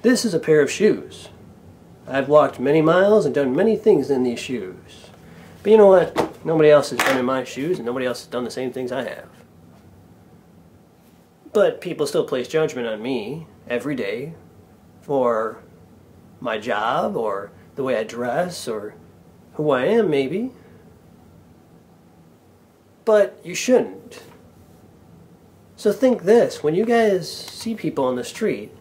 This is a pair of shoes. I've walked many miles and done many things in these shoes. But you know what? Nobody else has been in my shoes and nobody else has done the same things I have. But people still place judgment on me every day for my job or the way I dress or who I am maybe. But you shouldn't. So think this, when you guys see people on the street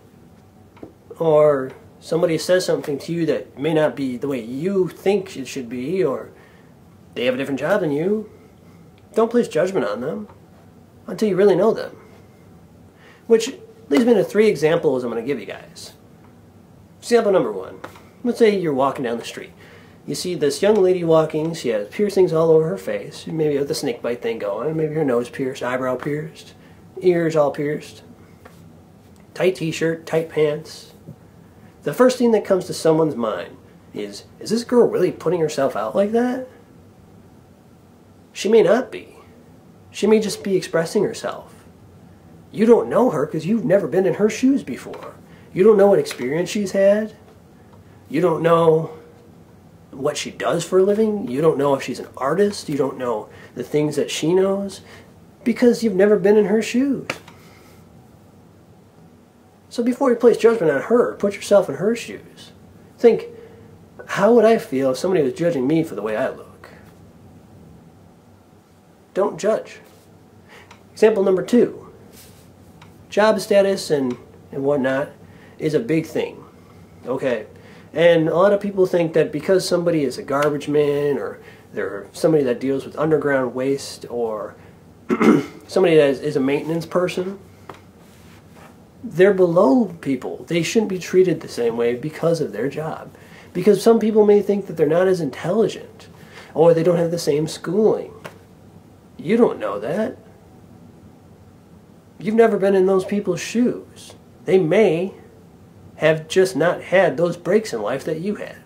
or somebody says something to you that may not be the way you think it should be, or they have a different job than you, don't place judgment on them until you really know them. Which leads me to 3 examples I'm going to give you guys. Example number 1. Let's say you're walking down the street. You see this young lady walking, she has piercings all over her face, maybe with the snake bite thing going, maybe her nose pierced, eyebrow pierced, ears all pierced, tight t-shirt, tight pants. The first thing that comes to someone's mind is this girl really putting herself out like that? She may not be. She may just be expressing herself. You don't know her because you've never been in her shoes before. You don't know what experience she's had. You don't know what she does for a living. You don't know if she's an artist. You don't know the things that she knows because you've never been in her shoes. So before you place judgment on her, put yourself in her shoes. Think, how would I feel if somebody was judging me for the way I look? Don't judge. Example number 2. Job status and whatnot is a big thing. Okay. And a lot of people think that because somebody is a garbage man or they're somebody that deals with underground waste or somebody that is a maintenance person, they're below people. They shouldn't be treated the same way because of their job. Because some people may think that they're not as intelligent or they don't have the same schooling. You don't know that. You've never been in those people's shoes. They may have just not had those breaks in life that you had.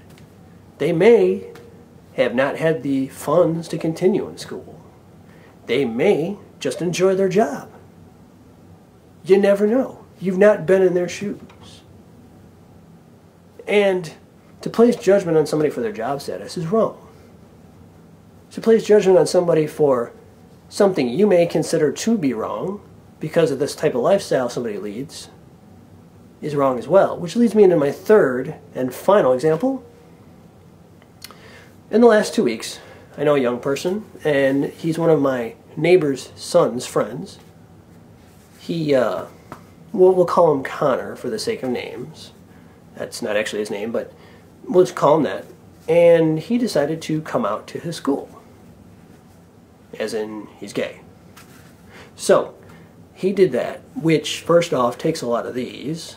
They may have not had the funds to continue in school. They may just enjoy their job. You never know. You've not been in their shoes. And to place judgment on somebody for their job status is wrong. To place judgment on somebody for something you may consider to be wrong because of this type of lifestyle somebody leads is wrong as well. Which leads me into my 3rd and final example. In the last 2 weeks, I know a young person, and he's one of my neighbor's son's friends. He, we'll call him Connor for the sake of names. That's not actually his name, but we'll just call him that. And he decided to come out to his school. As in, he's gay. So, he did that, which, first off, takes a lot of these.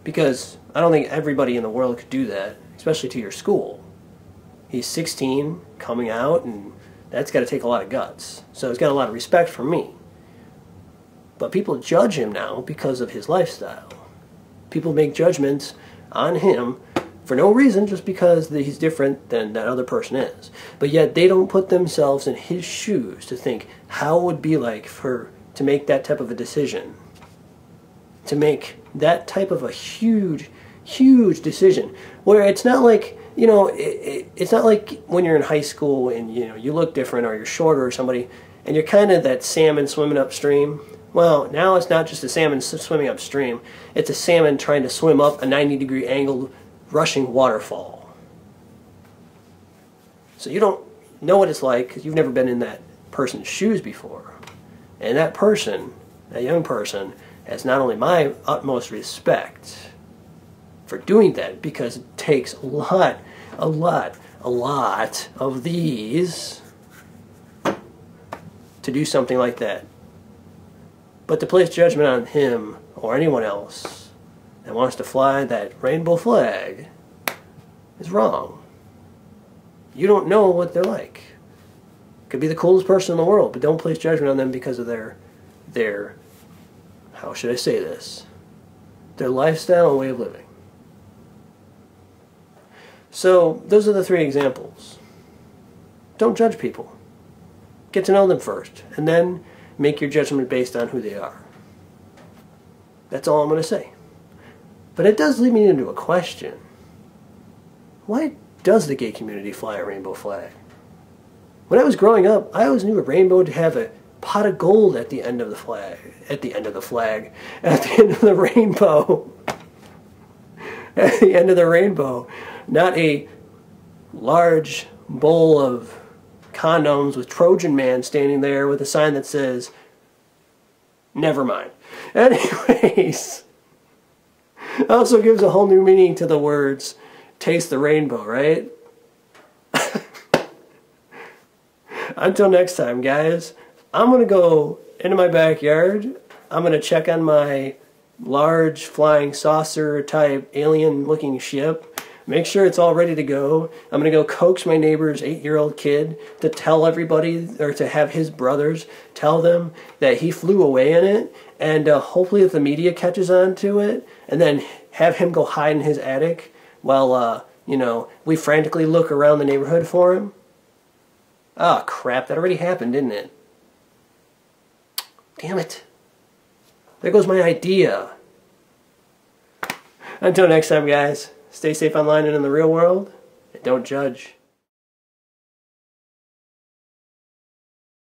Because I don't think everybody in the world could do that, especially to your school. He's 16, coming out, and that's got to take a lot of guts. So he's got a lot of respect from me. But people judge him now because of his lifestyle. People make judgments on him for no reason, just because he's different than that other person is. But yet they don't put themselves in his shoes to think how it would be like to make that type of a decision. To make that type of a huge, huge decision. Where it's not like, you know, it's not like when you're in high school and, you know, you look different or you're shorter or somebody and you're kind of that salmon swimming upstream. Well, now it's not just a salmon swimming upstream. It's a salmon trying to swim up a 90-degree angled rushing waterfall. So you don't know what it's like because you've never been in that person's shoes before. And that person, that young person, has not only my utmost respect for doing that, because it takes a lot of these to do something like that. But to place judgment on him or anyone else that wants to fly that rainbow flag is wrong. You don't know what they're like. Could be the coolest person in the world, but don't place judgment on them because of their how should I say this? Their lifestyle and way of living. So, those are the 3 examples. Don't judge people. Get to know them first, and then make your judgment based on who they are. That's all I'm going to say. But it does lead me into a question. Why does the gay community fly a rainbow flag? When I was growing up, I always knew a rainbow to have a pot of gold at the end of the flag. At the end of the flag. At the end of the rainbow. At the end of the rainbow. Not a large bowl of condoms with Trojan Man standing there with a sign that says, never mind. Anyways, also gives a whole new meaning to the words, taste the rainbow, right? Until next time, guys, I'm going to go into my backyard. I'm going to check on my large flying saucer type alien looking ship. Make sure it's all ready to go. I'm going to go coax my neighbor's 8-year-old kid to tell everybody, or to have his brothers tell them that he flew away in it, and hopefully if the media catches on to it, and then have him go hide in his attic while, you know, we frantically look around the neighborhood for him. Oh, crap, that already happened, didn't it? Damn it. There goes my idea. Until next time, guys. Stay safe online and in the real world, and don't judge.